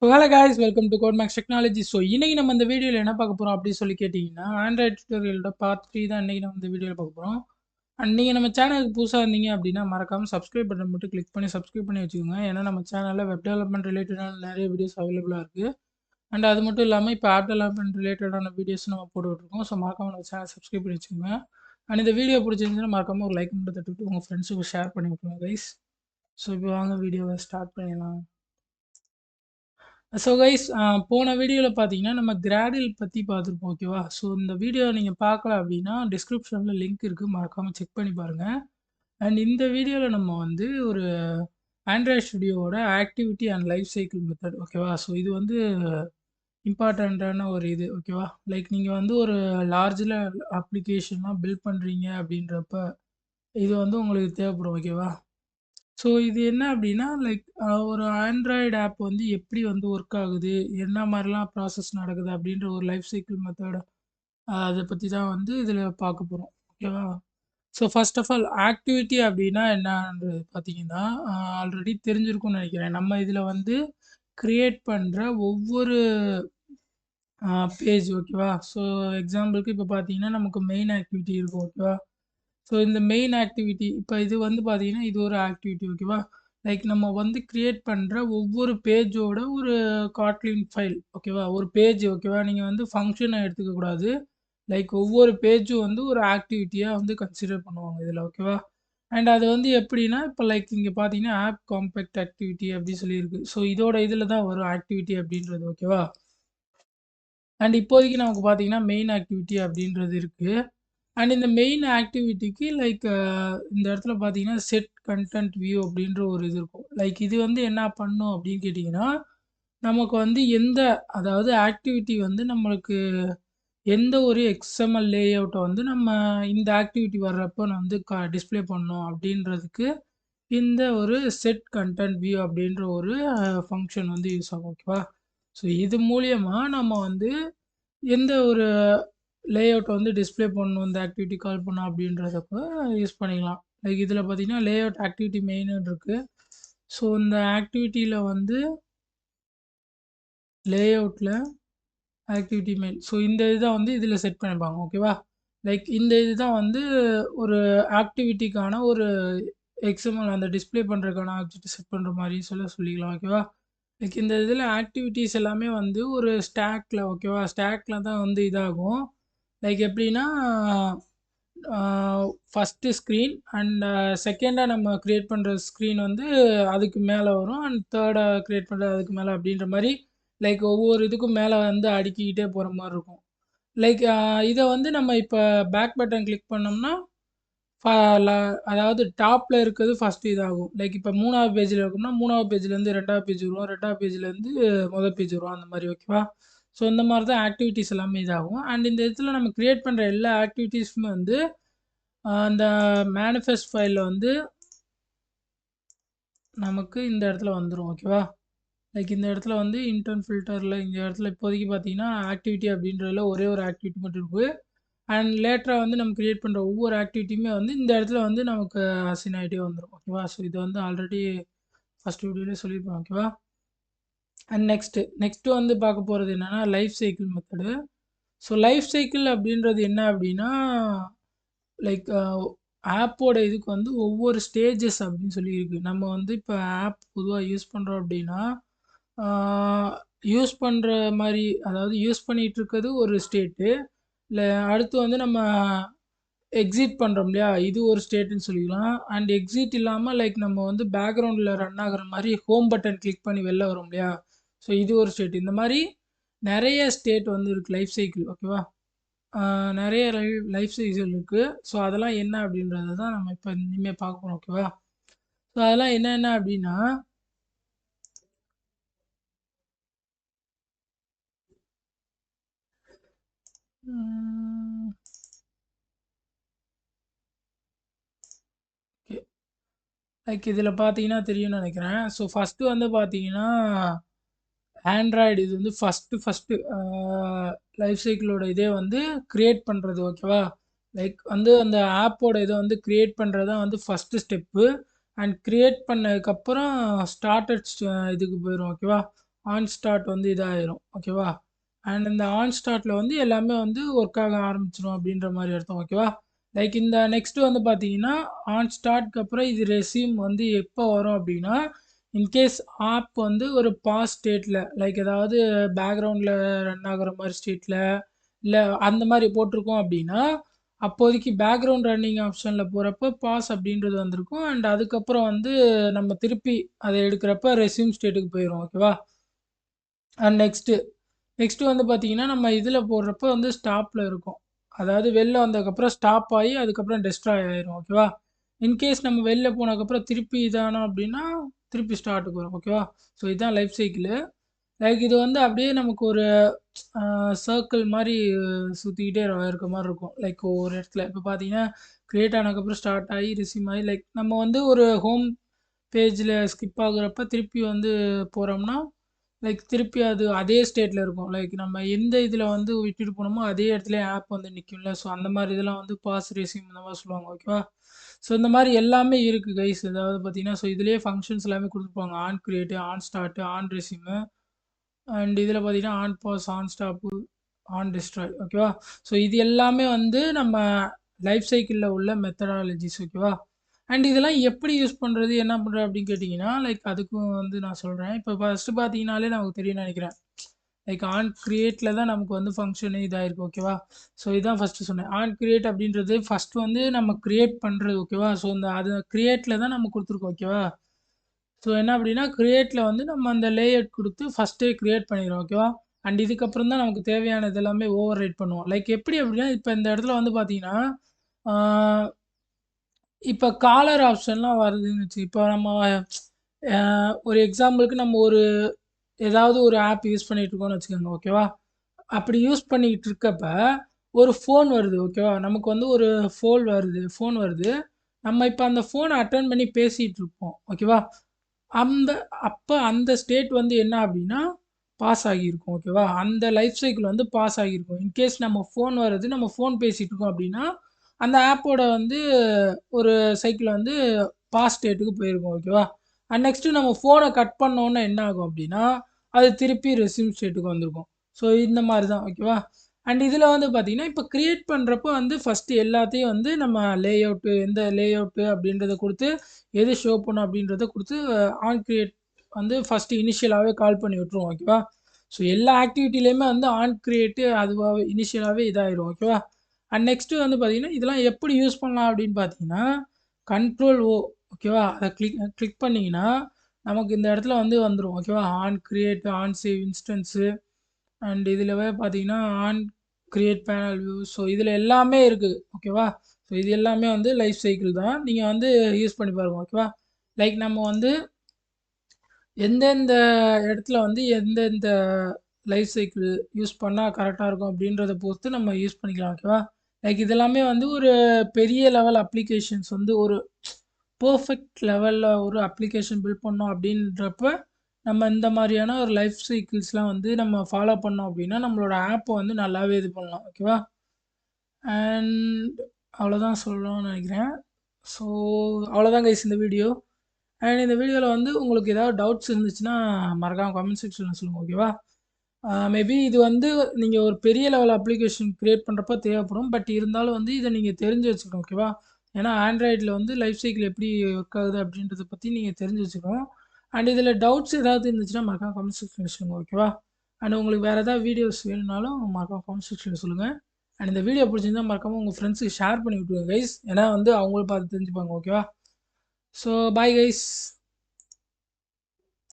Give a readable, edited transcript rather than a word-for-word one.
Hello guys, welcome to Codemax technology. So இன்னைக்கு நம்ம இந்த வீடியோவில் என்ன பார்க்க போகிறோம் அப்படின்னு சொல்லி கேட்டிங்கன்னா, ஆண்ட்ராய்ட் டியூட்டோரியலோட பார்ட் 3 தான் இன்னைக்கு நம்ம இந்த வீடியோவில் பார்க்க போகிறோம். அண்ட் நீங்கள் நம்ம சேனலுக்கு புதுசாக இருந்தீங்க அப்படின்னா மறக்காமல் சப்ஸ்கிரைப் பட்டன் மட்டும் கிளிக் பண்ணி சப்ஸ்கிரைப் பண்ணி வச்சுக்கோங்க. ஏன்னா நம்ம சேனலில் வெப் டெவலப்மெண்ட் ரிலேட்டடான நிறைய வீடியோஸ் அவைலபிளாக இருக்குது. அண்ட் அது மட்டும் இல்லாமல் இப்போ ஆப் டெவலப்மெண்ட் ரிலேட்டடான வீடியோஸ் நம்ம போட்டுக்கிட்டு ஸோ மறக்காமல் நம்ம சேனல் சப்ஸ்கிரைப் பண்ணி வச்சுக்கோங்க. அண்ட் இந்த வீடியோ பிடிச்சிருந்துச்சுன்னா மறக்காமல் ஒரு லைக் மட்டும் தட்டுவிட்டு உங்கள் ஃப்ரெண்ட்ஸுக்கு ஷேர் பண்ணி விட்டுருங்க கைஸ். ஸோ இப்போ வாங்க வீடியோவை ஸ்டார்ட் பண்ணிடலாம். ஸோ கைஸ், போன வீடியோவில் பார்த்தீங்கன்னா நம்ம கிராடில் பற்றி பார்த்துருப்போம், ஓகேவா? ஸோ இந்த வீடியோ நீங்கள் பார்க்கல அப்படின்னா டிஸ்கிரிப்ஷனில் லிங்க் இருக்குது, மறக்காமல் செக் பண்ணி பாருங்கள். அண்ட் இந்த வீடியோவில் நம்ம வந்து ஒரு ஆண்ட்ராய்ட் ஸ்டுடியோவோட activity and life cycle method, ஓகேவா? ஸோ இது வந்து இம்பார்ட்டண்ட்டான ஒரு இது, ஓகேவா? லைக் நீங்கள் வந்து ஒரு லார்ஜில் அப்ளிகேஷன்லாம் பில்ட் பண்ணுறீங்க அப்படின்றப்ப இது வந்து உங்களுக்கு தேவைப்படும், ஓகேவா? ஸோ இது என்ன அப்படின்னா லைக் ஒரு ஆண்ட்ராய்டு ஆப் வந்து எப்படி வந்து ஒர்க் ஆகுது, என்ன மாதிரிலாம் ப்ராசஸ் நடக்குது அப்படின்ற ஒரு லைஃப் சைக்கிள் மெத்தட் அதை பற்றி தான் வந்து இதில் பார்க்க போகிறோம், ஓகேவா? So first of all activity அப்படின்னா என்னன்றது பார்த்தீங்கன்னா ஆல்ரெடி தெரிஞ்சிருக்கும்னு நினைக்கிறேன். நம்ம இதில் வந்து கிரியேட் பண்ணுற ஒவ்வொரு பேஜ், ஓகேவா? ஸோ எக்ஸாம்பிளுக்கு இப்போ பார்த்தீங்கன்னா நமக்கு மெயின் ஆக்டிவிட்டி இருக்கும், ஓகேவா? ஸோ இந்த மெயின் ஆக்டிவிட்டி இப்போ இது வந்து பார்த்தீங்கன்னா இது ஒரு ஆக்டிவிட்டி, ஓகேவா? லைக் நம்ம வந்து கிரியேட் பண்ணுற ஒவ்வொரு பேஜோட ஒரு காட்லின் ஃபைல், ஓகேவா? ஒரு பேஜ், ஓகேவா? நீங்கள் வந்து ஃபங்க்ஷனை எடுத்துக்கக்கூடாது. லைக் ஒவ்வொரு பேஜும் வந்து ஒரு ஆக்டிவிட்டியாக வந்து கன்சிடர் பண்ணுவாங்க இதில், ஓகேவா? அண்ட் அது வந்து எப்படின்னா இப்போ லைக் இங்கே பார்த்தீங்கன்னா ஆப் காம்பேக்ட் ஆக்டிவிட்டி அப்படி சொல்லியிருக்கு. ஸோ இதோட இதில் தான் வரும் ஆக்டிவிட்டி அப்படின்றது, ஓகேவா? அண்ட் இப்போதைக்கு நமக்கு பார்த்தீங்கன்னா மெயின் ஆக்டிவிட்டி அப்படின்றது இருக்குது. அண்ட் இந்த மெயின் ஆக்டிவிட்டிக்கு லைக் இந்த இடத்துல பார்த்தீங்கன்னா செட் கண்டென்ட் வியூ அப்படின்ற ஒரு இது இருக்கும். லைக் இது வந்து என்ன பண்ணும் அப்படின்னு கேட்டிங்கன்னா நமக்கு வந்து அதாவது ஆக்டிவிட்டி வந்து நம்மளுக்கு எந்த ஒரு எக்ஸ்எம்எல் லேஅவுட்டை வந்து நம்ம இந்த ஆக்டிவிட்டி வர்றப்போ நான் வந்து டிஸ்பிளே பண்ணோம் அப்படின்றதுக்கு இந்த ஒரு செட் கண்டென்ட் வியூ அப்படின்ற ஒரு ஃபங்க்ஷன் வந்து யூஸ் ஆகும், ஓகேவா? ஸோ இது மூலியமாக நம்ம வந்து எந்த ஒரு லேஅவுட்டை வந்து டிஸ்பிளே பண்ணணும், இந்த ஆக்டிவிட்டி கால் பண்ணோம் அப்படின்றதப்போ யூஸ் பண்ணிக்கலாம். லைக் இதில் பார்த்தீங்கன்னா லேஅவுட் ஆக்டிவிட்டி மெயின்னு இருக்குது. ஸோ இந்த ஆக்டிவிட்டியில் வந்து லேஅவுட்டில் ஆக்டிவிட்டி மெயின், ஸோ இந்த இதுதான் வந்து இதில் செட் பண்ணிப்பாங்க, ஓகேவா? லைக் இந்த இதுதான் வந்து ஒரு ஆக்டிவிட்டிக்கான ஒரு எக்ஸ்எம்எல் அந்த டிஸ்பிளே பண்ணுறதுக்கான ஆப்ஜெக்ட் செட் பண்ணுற மாதிரி சொல்லிக்கலாம், ஓகேவா? லைக் இந்த இதில் ஆக்டிவிட்டீஸ் எல்லாமே வந்து ஒரு ஸ்டாக்கில், ஓகேவா? ஸ்டாக்கில் தான் வந்து இதாகும். லைக் எப்படின்னா ஃபஸ்ட்டு ஸ்க்ரீன் அண்ட் செகண்டாக நம்ம க்ரியேட் பண்ணுற ஸ்க்ரீன் வந்து அதுக்கு மேலே வரும். அண்ட் தேர்டாக க்ரியேட் பண்ணுறது அதுக்கு மேலே அப்படின்ற மாதிரி லைக் ஒவ்வொரு இதுக்கும் மேலே வந்து அடுக்கிக்கிட்டே போகிற மாதிரி இருக்கும். லைக் இதை வந்து நம்ம இப்போ பேக் பட்டன் கிளிக் பண்ணோம்னா அதாவது டாப்பில் இருக்கிறது ஃபஸ்ட்டு இதாகும். லைக் இப்போ 3வது பேஜில் இருக்கும்னா 3வது பேஜ்லேருந்து 2வது பேஜ் வரும், 2வது பேஜ்லேருந்து மொதல் பேஜ் வரும், அந்த மாதிரி, ஓகேவா? ஸோ இந்த மாதிரி தான் ஆக்டிவிட்டீஸ் எல்லாமே இதாகும். அண்ட் இந்த இடத்துல நம்ம க்ரியேட் பண்ணுற எல்லா ஆக்டிவிட்டீஸுமே வந்து அந்த மேனிஃபெஸ்ட் ஃபைலில் வந்து நமக்கு இந்த இடத்துல வந்துடும், ஓகேவா? லைக் இந்த இடத்துல வந்து இன்டர்ன் ஃபில்டரில் இந்த இடத்துல இப்போதைக்கு பார்த்தீங்கன்னா ஆக்டிவிட்டி அப்படின்றதுல ஒரே ஒரு ஆக்டிவிட்டி மட்டும் இருக்குது. அண்ட் லேட்டராக வந்து நம்ம க்ரியேட் பண்ணுற ஒவ்வொரு ஆக்டிவிட்டியுமே வந்து இந்த இடத்துல வந்து நமக்கு அசைன் ஆகிட்டே வந்துடும், ஓகேவா? ஸோ இது வந்து ஆல்ரெடி ஃபஸ்ட் வீடியோலேயே சொல்லியிருப்போம், ஓகேவா? அண்ட் நெக்ஸ்ட்டு வந்து பார்க்க போகிறது என்னென்னா life cycle method. So life cycle அப்படின்றது என்ன அப்படின்னா லைக் ஆப்போட இதுக்கு வந்து ஒவ்வொரு ஸ்டேஜஸ் அப்படின்னு சொல்லி இருக்கு. நம்ம வந்து இப்போ ஆப் பொதுவாக யூஸ் பண்ணுறோம் அப்படின்னா யூஸ் பண்ணுற மாதிரி, அதாவது யூஸ் பண்ணிகிட்டு இருக்கிறது ஒரு ஸ்டேட்டு, இல்லை அடுத்து வந்து நம்ம எக்ஸிட் பண்ணுறோம் இல்லையா, இது ஒரு ஸ்டேட்டுன்னு சொல்லிக்கலாம். அண்ட் எக்ஸிட் இல்லாமல் லைக் நம்ம வந்து பேக்ரவுண்டில் ரன் ஆகிற மாதிரி ஹோம் பட்டன் கிளிக் பண்ணி வெளில வரும் இல்லையா, ஸோ இது ஒரு ஸ்டேட். இந்த மாதிரி நிறைய ஸ்டேட் வந்து இருக்குது லைஃப் சைக்கிள், ஓகேவா? நிறைய லைஃப் சைக்கிள் இருக்குது. ஸோ அதெல்லாம் என்ன அப்படின்றத தான் நம்ம இப்போ இனிமேல் பார்க்க போகிறோம், ஓகேவா? ஸோ அதெல்லாம் என்னென்ன அப்படின்னா லைக் இதில் பார்த்தீங்கன்னா தெரியும்னு நினைக்கிறேன். ஸோ ஃபஸ்ட்டு வந்து பார்த்தீங்கன்னா ஆண்ட்ராய்டு இது வந்து ஃபஸ்ட்டு லைஃப் சைக்கிளோட இதே வந்து க்ரியேட் பண்ணுறது, ஓகேவா? லைக் வந்து அந்த ஆப்போட இதை வந்து க்ரியேட் பண்ணுறது தான் வந்து ஃபஸ்ட்டு ஸ்டெப்பு. அண்ட் க்ரியேட் பண்ணதுக்கப்புறம் ஸ்டார்டட் இதுக்கு போயிடும், ஓகேவா? ஆன் ஸ்டார்ட் வந்து இதாயிரும். ஓகேவா? அண்ட் இந்த ஆன் ஸ்டார்ட்ல வந்து எல்லாமே வந்து ஒர்க் ஆக ஆரம்பிச்சுரும் அப்படின்ற மாரி அர்த்தம். ஓகேவா? லைக் இந்த நெக்ஸ்ட் வந்து பார்த்தீங்கன்னா, ஆன் ஸ்டார்ட்க்கு அப்புறம் இது ரெஸ்யூம் வந்து எப்போ வரும் அப்படின்னா, இன்கேஸ் ஆப் வந்து ஒரு பாஸ் ஸ்டேட்ல லைக் ஏதாவது பேக்கிரவுண்ட்ல ரன் ஆகுற மாரி ஸ்டேட்ல, இல்ல அந்த மாரி போட்டிருக்கோம் அப்படின்னா, அப்போதைக்கு பேக்கிரவுண்ட் ரன்னிங் ஆப்ஷன்ல போறப்ப பாஸ் அப்படின்றது வந்திருக்கும். அண்ட் அதுக்கப்புறம் வந்து நம்ம திருப்பி அத எடுக்கிறப்ப ரெஸ்யூம் ஸ்டேட்டுக்கு போயிரும். ஓகேவா? அண்ட் நெக்ஸ்ட்டு வந்து பார்த்தீங்கன்னா, நம்ம இதில போடுறப்ப வந்து ஸ்டாப்ல இருக்கும். அதாவது வெளில வந்ததுக்கப்புறம் ஸ்டாப் ஆயி, அதுக்கப்புறம் டெஸ்ட்ராய் ஆயிரும். ஓகேவா? இன்கேஸ் நம்ம வெளில போனதுக்கப்புறம் திருப்பி இதானோம் அப்டின்னா, திருப்பி ஸ்டார்ட்டுக்கு வரும். ஓகேவா? ஸோ இதுதான் லைஃப் சைக்கிளு. லைக் இது வந்து அப்படியே நமக்கு ஒரு அ சர்க்கிள் மாரி சுத்திக்கிட்டே இருக்க மாரி இருக்கும். லைக் ஒவ்வொரு இடத்துல இப்ப பார்த்தீங்கன்னா, கிரியேட் ஆனதுக்கப்புறம் ஸ்டார்ட் ஆயி, ரெஸ்யூம் ஆயி லைக் நம்ம வந்து ஒரு ஹோம் பேஜ்ல ஸ்கிப் ஆகுறப்ப திருப்பி வந்து போறோம்னா, லைக் திருப்பி அது அதே ஸ்டேட்ல இருக்கும். லைக் நம்ம எந்த இதில வந்து விட்டுட்டு போனோமோ, அதே இடத்துலயே ஆப் வந்து நிக்கும்ல. ஸோ அந்த மாரி இதெல்லாம் வந்து பாஸ், ரெஸ்யூம் இந்த மாரி சொல்லுவாங்க. ஓகேவா? ஸோ இந்த மாரி எல்லாமே இருக்கு கைஸ். அதாவது பார்த்தீங்கன்னா, ஸோ இதிலேயே ஃபங்ஷன்ஸ் எல்லாமே குடுத்துருப்பாங்க. On create, on start, on resume and இதில பார்த்தீங்கன்னா, on pause, on stop, on destroy. ஓகேவா? ஸோ இது எல்லாமே வந்து நம்ம லைஃப் சைக்கிள்ல உள்ள மெத்தடாலஜிஸ். ஓகேவா? அண்ட் இதெல்லாம் எப்படி யூஸ் பண்றது? என்ன பண்றது? அப்படின்னு கேட்டீங்கன்னா, லைக் அதுக்கும் வந்து நான் சொல்றேன். இப்போ ஃபர்ஸ்ட்டு பார்த்தீங்கனாலே நமக்கு தெரியும்னு நெனைக்கிறேன். லைக் ஆன் கிரியேட்ல தான் நமக்கு வந்து ஃபங்ஷனே இதாயிருக்கு. ஓகேவா? ஸோ இதான் ஃபர்ஸ்ட்டு சொன்னேன். ஆன் கிரியேட் அப்படின்றது ஃபர்ஸ்ட் வந்து நம்ம கிரியேட் பண்றது. ஓகேவா? ஸோ இந்த அது கிரியேட்ல தான் நம்ம குடுத்துருக்கோம். ஓகேவா? ஸோ என்ன அப்படின்னா, கிரியேட்ல வந்து நம்ம அந்த லேஅவுட் குடுத்து ஃபர்ஸ்ட்டே கிரியேட் பண்ணிருவோம். ஓகேவா? அண்ட் இதுக்கப்புறம் தான் நமக்கு தேவையானது எல்லாமே ஓவர் ரைட் பண்ணுவோம். லைக் எப்படி அப்படின்னா, இப்ப இந்த இடத்துல வந்து பார்த்தீங்கன்னா, ஆ இப்ப காலர் ஆப்ஷன்லாம் வருதுன்னு இப்போ நம்ம அ ஒரு எக்ஸாம்பிளுக்கு நம்ம ஒரு ஏதாவது ஒரு ஆப் யூஸ் பண்ணிட்டு இருக்கோம்னு வச்சுக்கோங்க. ஓகேவா? அப்படி யூஸ் பண்ணிக்கிட்டு இருக்கப்ப, ஒரு ஃபோன் வருது. ஓகேவா? நமக்கு வந்து ஒரு ஃபோன் வருது. நம்ம இப்ப அந்த ஃபோன அட்டெண்ட் பண்ணி பேசிட்டு இருப்போம். ஓகேவா? அந்த அந்த ஸ்டேட் வந்து என்ன அப்டின்னா, பாஸ் ஆகியிருக்கும். ஓகேவா? அந்த லைஃப் சைக்கிள் வந்து பாஸ் ஆகியிருக்கும். இன்கேஸ் நம்ம ஃபோன் வருது, நம்ம ஃபோன் பேசிட்டு இருக்கோம் அப்டின்னா, அந்த ஆப்போட வந்து ஒரு சைக்கிள் வந்து பாஸ் ஸ்டேட்டுக்கு போயிருக்கும். ஓகேவா? அண்ட் நெக்ஸ்ட்டு நம்ம ஃபோன கட் பண்ணோனே என்ன ஆகும் அப்டின்னா, அது திருப்பி ரெஸ்யூம் ஸ்டேட்டுக்கு வந்திருக்கும். ஸோ இந்த மாரி தான். ஓகேவா? அண்ட் இதில வந்து பார்த்தீங்கன்னா, இப்ப கிரியேட் பண்றப்போ வந்து ஃபர்ஸ்ட்டு எல்லாத்தையும் வந்து நம்ம எந்த லேஅவுட்டு அப்டின்றத குடுத்து, எது ஷோ பண்ணும் அப்டின்றத குடுத்து ஆன் கிரியேட் வந்து ஃபர்ஸ்ட்டு இனிஷியலாவே கால் பண்ணி விட்டுருவோம். ஓகேவா? ஸோ எல்லா ஆக்டிவிட்டிலயுமே வந்து ஆன் கிரியேட் அதுவாவே இனிஷியலாவே இதாயிரும். ஓகேவா? அண்ட் நெக்ஸ்ட்டு வந்து பார்த்தீங்கன்னா, இதெல்லாம் எப்படி யூஸ் பண்ணலாம் அப்படின்னு பார்த்தீங்கன்னா, கண்ட்ரோல் ஓ ஓகேவா? அத கிளிக் பண்ணீங்கன்னா, நமக்கு இந்த இடத்துல வந்து வந்துரும். ஓகேவா? On create, on save instance and இதுலவே பார்த்தீங்கன்னா, on create panel view. So இதில எல்லாமே இருக்கு. ஓகேவா? ஸோ இது எல்லாமே வந்து லைஃப் சைக்கிள் தான். நீங்க வந்து யூஸ் பண்ணி பாருங்க. ஓகேவா? லைக் நம்ம வந்து எந்தெந்த இடத்துல வந்து எந்தெந்த லைஃப் சைக்கிள் யூஸ் பண்ணா கரெக்ட்டா இருக்கும் அப்படின்றத பொறுத்து நம்ம யூஸ் பண்ணிக்கலாம். ஓகேவா? லைக் இதெல்லாமே வந்து ஒரு பெரிய லெவல் அப்ளிகேஷன்ஸ் வந்து ஒரு பெர்ஃபெக்ட் லெவல்ல ஒரு அப்ளிகேஷன் பில்ட் பண்ணோம் அப்படின்றப்ப, நம்ம இந்த மாரியான ஒரு லைஃப் சைக்கிள்ஸ்லாம் வந்து நம்ம ஃபாலோ பண்ணோம் அப்படின்னா, நம்மளோட ஆப்ப வந்து நல்லாவே இது பண்ணலாம். ஓகேவா? அண்ட் அவ்வளோதான் சொல்லணும்னு நெனைக்கிறேன். ஸோ அவ்வளோதான் கைஸ் இந்த வீடியோ. அண்ட் இந்த வீடியோல வந்து உங்களுக்கு ஏதாவது டவுட்ஸ் இருந்துச்சுன்னா, மறக்காம கமெண்ட் செக்ஷன்ல சொல்லுங்க. ஓகேவா? மேபி இது வந்து நீங்க ஒரு பெரிய லெவல் அப்ளிகேஷன் கிரியேட் பண்றப்ப தேவைப்படும். பட் இருந்தாலும் வந்து இத நீங்க தெரிஞ்சு வச்சுக்கணும். ஓகேவா? ஏன்னா ஆண்ட்ராய்டுல வந்து லைஃப் சைக்கிள் எப்படி ஒர்க் ஆகுது அப்படின்றத பத்தி நீங்க தெரிஞ்சு வச்சுக்கணும். அண்ட் இதில டவுட்ஸ் ஏதாவது இருந்துச்சுன்னா மறக்காம கமெண்ட் செக்ஷன்ல சொல்லுங்க. ஓகேவா? அண்ட் உங்களுக்கு வேற ஏதாவது வீடியோஸ் வேணும்னாலும் மறக்காம கமெண்ட் செக்ஷன்ல சொல்லுங்க. அண்ட் இந்த வீடியோ பிடிச்சிருந்தா மறக்காம உங்க ஃப்ரெண்ட்ஸ்க்கு ஷேர் பண்ணி விட்டுருங்க கைஸ். ஏன்னா வந்து அவங்களும் பார்த்து தெரிஞ்சுப்பாங்க. ஓகேவா? So bye guys.